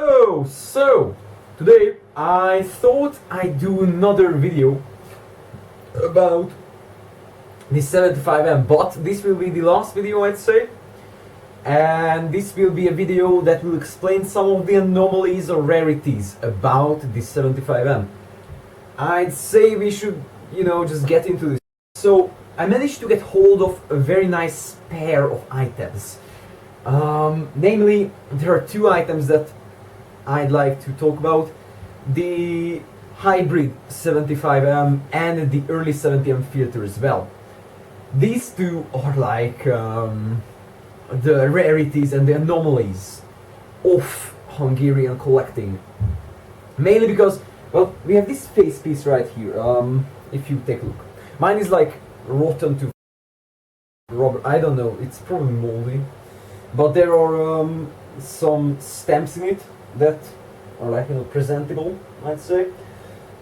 Hello! So, today I thought I'd do another video about the 75M, but this will be the last video, I'd say. And this will be a video that will explain some of the anomalies or rarities about the 75M. I'd say we should, just get into this. So, I managed to get hold of a very nice pair of items. Namely, there are two items that I'd like to talk about: the hybrid 75M and the early 70M filter as well. These two are like the rarities and the anomalies of Hungarian collecting. Mainly because, well, we have this face piece right here. If you take a look, mine is like rotten to rubber. I don't know, it's probably moldy, but there are some stamps in it that are like presentable, I'd say.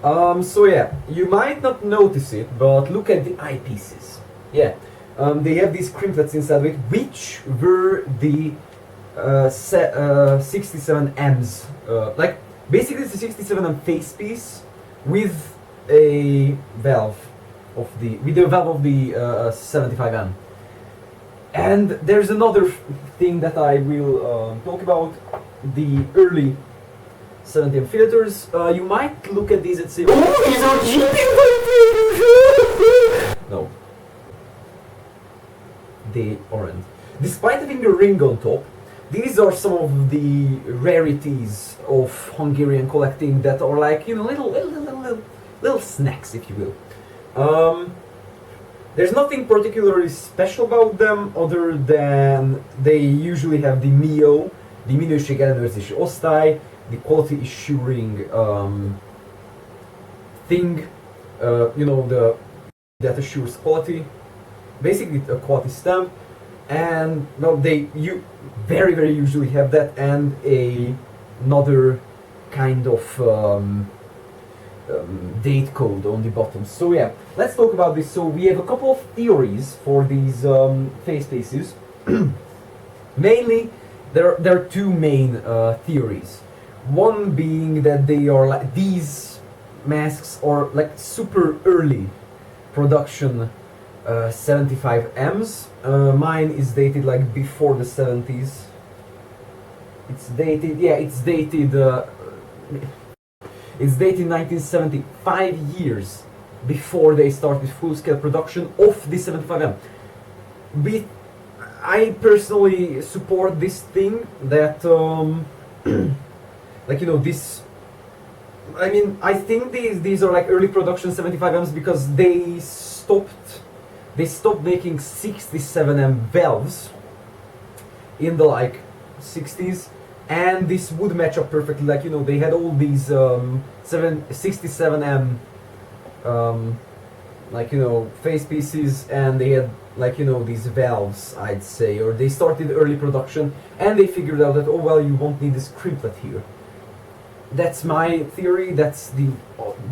So yeah, you might not notice it, but look at the eyepieces. Yeah, they have these crimplets inside of it, which were the 67Ms. Like basically it's a 67M face piece with a valve of the 75M. And there's another thing that I will talk about: the early 70M filters. You might look at these and say, "Oh, these are cheap." No, they aren't. Despite having a ring on top, these are some of the rarities of Hungarian collecting that are like, little snacks, if you will. There's nothing particularly special about them other than they usually have the MIO, the minőség ellenőrzési osztály, the quality assuring thing, that assures quality, basically a quality stamp, and well, you very usually have that, and another kind of date code on the bottom. So yeah, let's talk about this. So we have a couple of theories for these face pieces. Mainly, there are two main theories. One being that they are like, these masks are like super early production 75Ms. Mine is dated like before the 70s. It's dated 1970, 5 years before they started full-scale production of the 75M. I personally support this thing that, this. I mean, I think these are like early production 75Ms because they stopped making 67M valves in the 60s. And this would match up perfectly, they had all these 67M face pieces, and they had these valves, I'd say, or they started early production and they figured out that, oh well, you won't need this crimplet here. That's my theory. That's the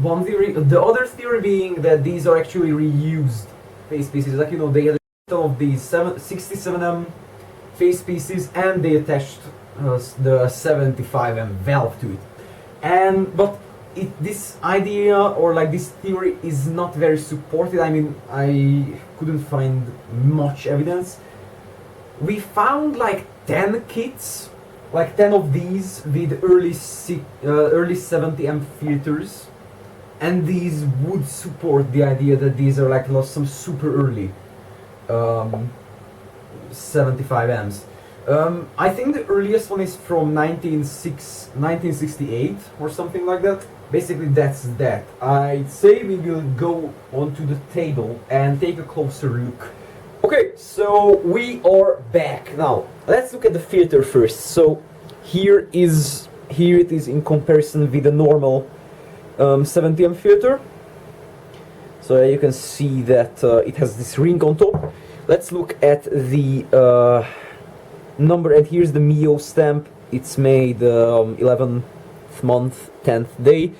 one theory. The other theory being that these are actually reused face pieces, they had some of these 67M face pieces and they attached the 75M valve to it. But this idea or this theory is not very supported. I mean, I couldn't find much evidence. We found 10 kits, 10 of these with early 70M filters, and these would support the idea that these are some super early 75Ms. I think the earliest one is from 1968 or something like that. Basically, that's that. I'd say we will go onto the table and take a closer look. Okay, so we are back. Now, let's look at the filter first. So here it is in comparison with the normal 70M filter. So you can see that it has this ring on top. Let's look at the number, and here's the MIO stamp. It's made 11th month, 10th day,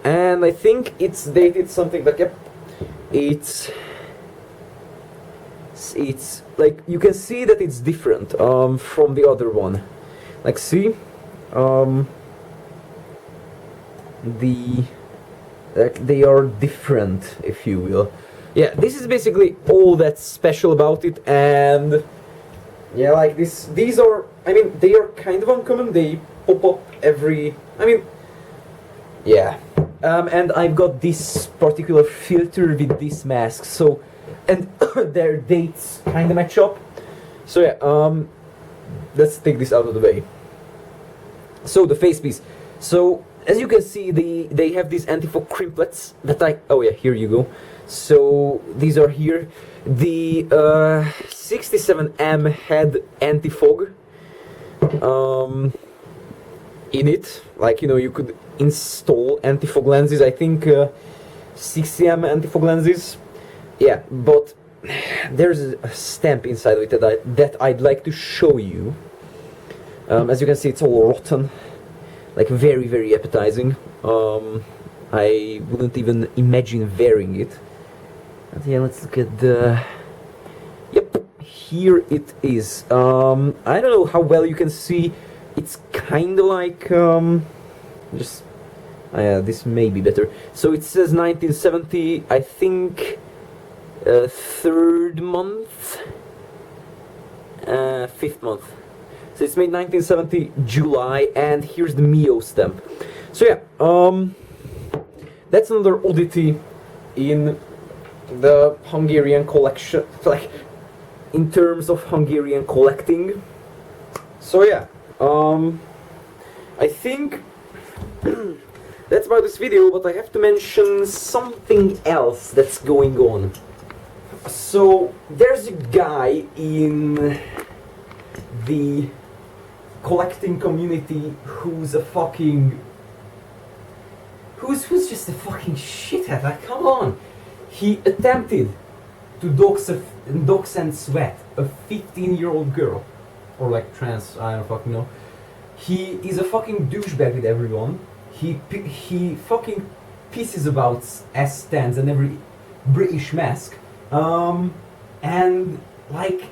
and I think it's dated something like, yep, it's you can see that it's different from the other one. See, the they are different, if you will. Yeah, this is basically all that's special about it, and yeah, like these are, I mean, they are kind of uncommon. They pop up every, I mean, yeah. And I've got this particular filter with this mask, so, and their dates kind of match up. So yeah, let's take this out of the way. So the face piece. So as you can see, they have these anti-fog crimplets that oh yeah, here you go. So these are here. The 67M had anti-fog in it. Like, you know, you could install anti-fog lenses. I think 60M anti-fog lenses. Yeah, but there's a stamp inside of it that I'd like to show you. As you can see, it's all rotten. Like, very, very appetizing. I wouldn't even imagine wearing it. But yeah, let's look at the... Yep, here it is. I don't know how well you can see. It's kind of like... just... yeah, this may be better. So it says 1970, I think... third month? Fifth month. So it's made 1970 July, and here's the Mio stamp. So yeah, that's another oddity in the Hungarian collection, like in terms of Hungarian collecting. So yeah, I think that's about this video, but I have to mention something else that's going on. So there's a guy in the collecting community who's a fucking... who's just a fucking shithead, like, come on! He attempted to dox and sweat a 15-year-old girl. Or like trans, I don't fucking know. He is a fucking douchebag with everyone. He fucking pisses about S10s and every British mask. And like,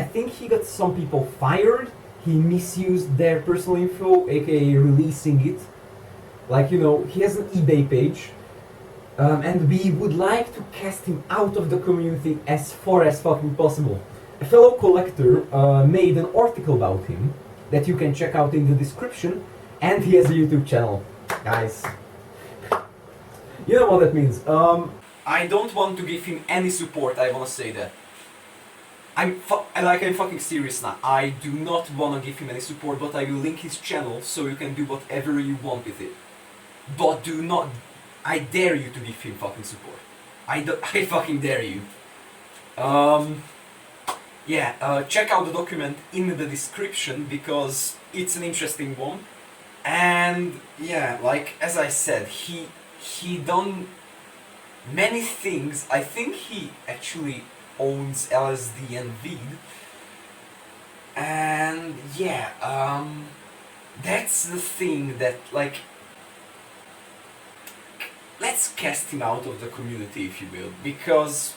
I think he got some people fired. He misused their personal info, aka releasing it. Like, you know, he has an eBay page. And we would like to cast him out of the community as far as fucking possible. A fellow collector made an article about him that you can check out in the description, and he has a YouTube channel. Guys, you know what that means. I don't want to give him any support, I wanna say that. I'm fucking serious now. I do not wanna give him any support, but I will link his channel so you can do whatever you want with it. But do not... I dare you to give him fucking support. I fucking dare you. Yeah, check out the document in the description because it's an interesting one. And yeah, like as I said, he done many things. I think he actually owns LSD and weed. And yeah, that's the thing that, like, let's cast him out of the community, if you will, because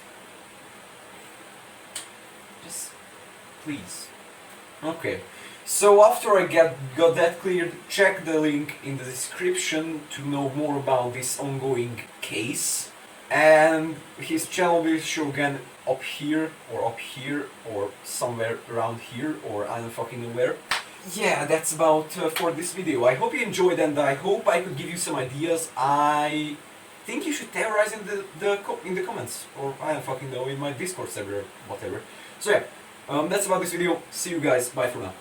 just please. Okay, so after I got that cleared, check the link in the description to know more about this ongoing case, and his channel will show again up here or somewhere around here, or I don't fucking know where. Yeah, that's about for this video. I hope you enjoyed, and I hope I could give you some ideas. I think you should terrorize in the comments, or I don't fucking know, in my Discord server, whatever. So yeah, that's about this video. See you guys. Bye for now.